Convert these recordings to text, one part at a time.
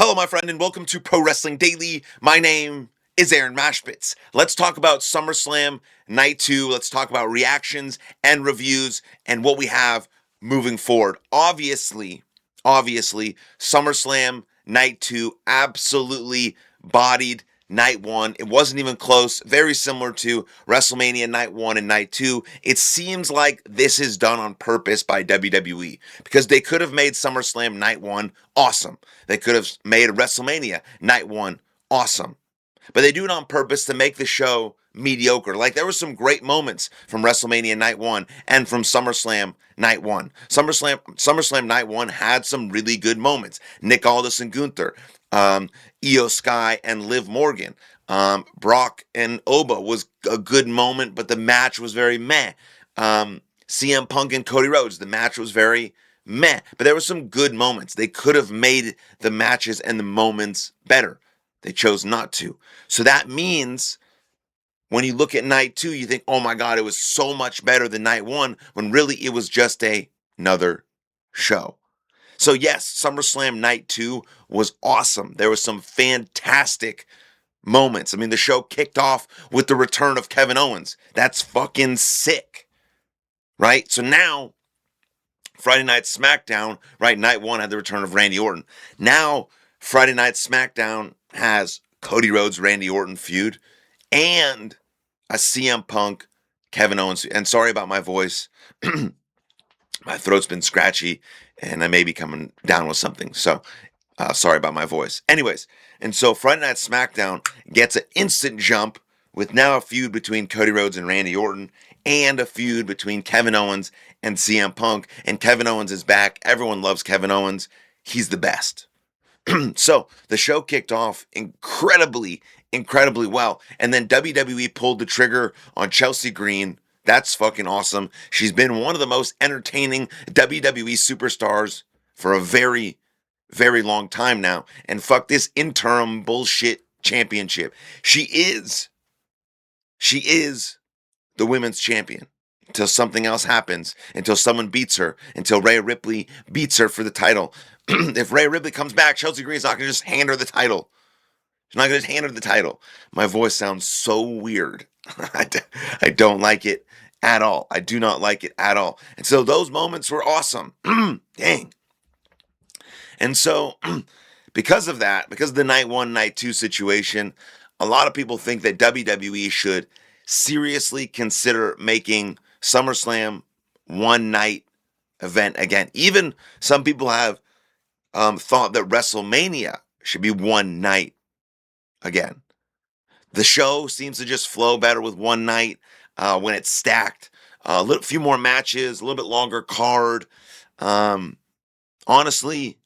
Hello, my friend, and welcome to Pro Wrestling Daily. My name is Aaron Machbitz. Let's talk about SummerSlam Night 2. Let's talk about reactions and reviews and what we have moving forward. Obviously, SummerSlam Night 2 absolutely bodied Night 1. It wasn't even close. Very similar to WrestleMania Night 1 and Night 2. It seems like this is done on purpose by WWE because they could have made SummerSlam Night 1 awesome. They could have made WrestleMania Night 1 awesome. But they do it on purpose to make the show mediocre. Like, there were some great moments from WrestleMania Night 1 and from SummerSlam Night 1. SummerSlam Night 1 had some really good moments. Nick Aldis and Gunther, Io Sky and Liv Morgan. Brock and Oba was a good moment, but the match was very meh. CM Punk and Cody Rhodes, the match was very meh. But there were some good moments. They could have made the matches and the moments better. They chose not to. So that means when you look at Night 2, you think, oh my God, it was so much better than Night 1, when really it was just another show. So yes, SummerSlam Night 2 was awesome. There was some fantastic moments. I mean, the show kicked off with the return of Kevin Owens. That's fucking sick, right? So now, Friday Night SmackDown, right, Night 1 had the return of Randy Orton. Now, Friday Night SmackDown has Cody Rhodes, Randy Orton feud, and a CM Punk, Kevin Owens. And sorry about my voice. My throat's been scratchy, and I may be coming down with something. So, sorry about my voice. Anyways, and so Friday Night SmackDown gets an instant jump with now a feud between Cody Rhodes and Randy Orton, and a feud between Kevin Owens and CM Punk. And Kevin Owens is back. Everyone loves Kevin Owens. He's the best. So the show kicked off incredibly well. And then WWE pulled the trigger on Chelsea Green. That's fucking awesome. She's been one of the most entertaining WWE superstars for a very, very long time now. And fuck this interim bullshit championship. She is the women's champion until something else happens, until someone beats her, until Rhea Ripley beats her for the title. If Rhea Ripley comes back, Chelsea Green's not going to just hand her the title. She's not going to just hand her the title. My voice sounds so weird. I don't like it at all. I do not like it at all. And so those moments were awesome. Dang. And so because of that, because of the Night 1, Night 2 situation, a lot of people think that WWE should seriously consider making SummerSlam one night event again. Even some people have thought that WrestleMania should be one night again. The show seems to just flow better with one night when it's stacked. A few more matches, a little bit longer card. Honestly,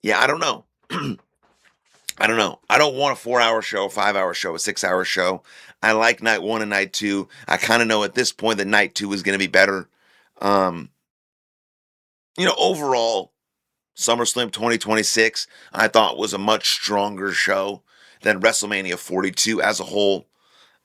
yeah, I don't know. I don't know. I don't want a 4-hour show, 5-hour show, a 6-hour show. I like Night 1 and Night 2. I kind of know at this point that Night 2 is going to be better. Overall, SummerSlam 2026, I thought was a much stronger show than WrestleMania 42 as a whole.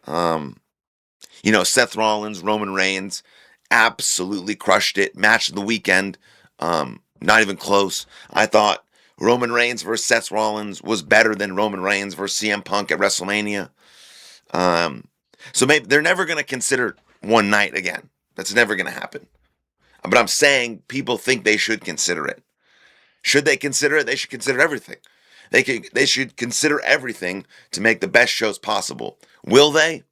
Seth Rollins, Roman Reigns, absolutely crushed it. Match of the weekend, not even close. I thought Roman Reigns versus Seth Rollins was better than Roman Reigns versus CM Punk at WrestleMania. So maybe they're never going to consider one night again. That's never going to happen. But I'm saying people think they should consider it. Should they consider it? They should consider everything. They should consider everything to make the best shows possible. Will they?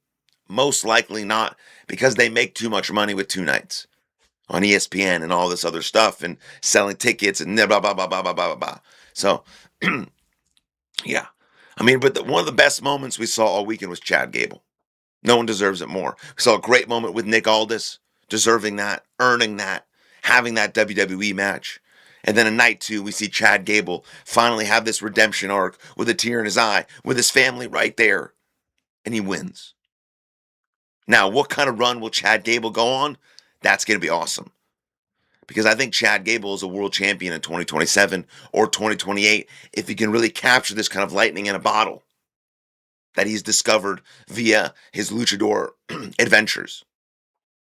Most likely not, because they make too much money with 2 nights on ESPN and all this other stuff and selling tickets and blah, blah, blah, blah, blah, blah, blah. So, yeah. I mean, but one of the best moments we saw all weekend was Chad Gable. No one deserves it more. We saw a great moment with Nick Aldis, deserving that, earning that, having that WWE match. And then in Night 2, we see Chad Gable finally have this redemption arc with a tear in his eye, with his family right there. And he wins. Now, what kind of run will Chad Gable go on? That's going to be awesome. Because I think Chad Gable is a world champion in 2027 or 2028 if he can really capture this kind of lightning in a bottle that he's discovered via his luchador adventures.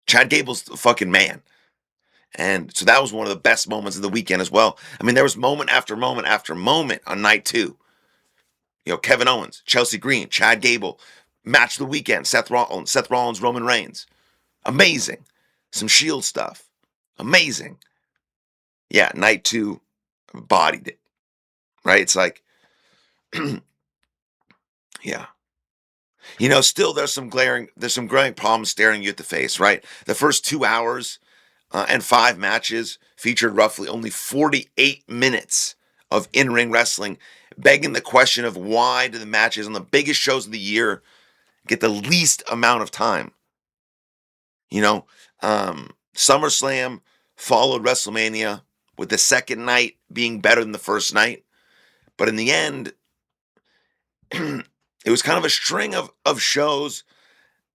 Chad Gable's the fucking man. And so that was one of the best moments of the weekend as well. I mean, there was moment after moment after moment on night 2. Kevin Owens, Chelsea Green, Chad Gable, match of the weekend, Seth Rollins, Roman Reigns. Amazing. Some Shield stuff. Amazing. Yeah, night 2 bodied it. Right? It's like, yeah. Still there's some glaring problems staring you at the face, right? The first 2 hours and 5 matches featured roughly only 48 minutes of in-ring wrestling, begging the question of why do the matches on the biggest shows of the year get the least amount of time? SummerSlam followed WrestleMania with the second night being better than the first night, but in the end, it was kind of a string of shows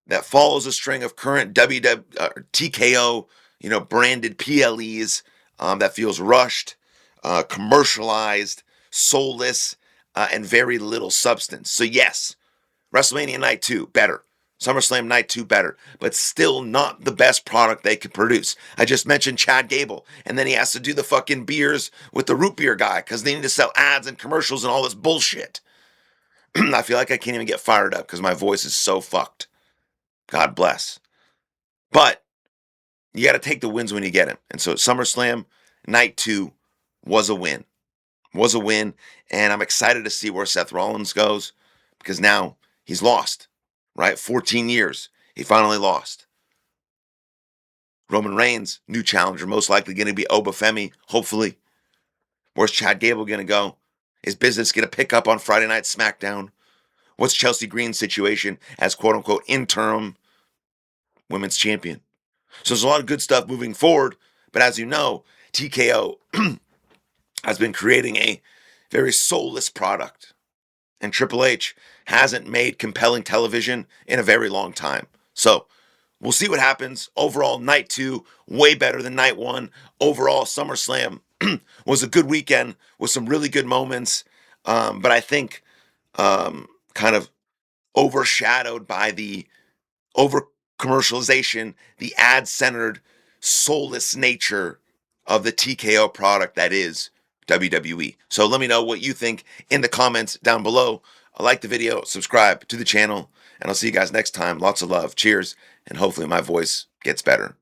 that follows a string of current TKO, branded PLEs that feels rushed, commercialized, soulless, and very little substance. So yes, WrestleMania Night 2, better. SummerSlam Night 2, better. But still not the best product they could produce. I just mentioned Chad Gable, and then he has to do the fucking beers with the root beer guy because they need to sell ads and commercials and all this bullshit. I feel like I can't even get fired up because my voice is so fucked. God bless. But you got to take the wins when you get them. And so SummerSlam Night 2 was a win. Was a win. And I'm excited to see where Seth Rollins goes because now he's lost, right? 14 years. He finally lost. Roman Reigns, new challenger, most likely going to be Obafemi, hopefully. Where's Chad Gable going to go? Is business going to pick up on Friday Night SmackDown? What's Chelsea Green's situation as quote-unquote interim women's champion? So there's a lot of good stuff moving forward. But as you know, TKO has been creating a very soulless product. And Triple H hasn't made compelling television in a very long time. So we'll see what happens. Overall, night 2, way better than night 1. Overall, SummerSlam was a good weekend with some really good moments. But I think kind of overshadowed by the over commercialization, the ad centered, soulless nature of the TKO product that is WWE. So let me know what you think in the comments down below. Like the video, subscribe to the channel, and I'll see you guys next time. Lots of love. Cheers, and hopefully my voice gets better.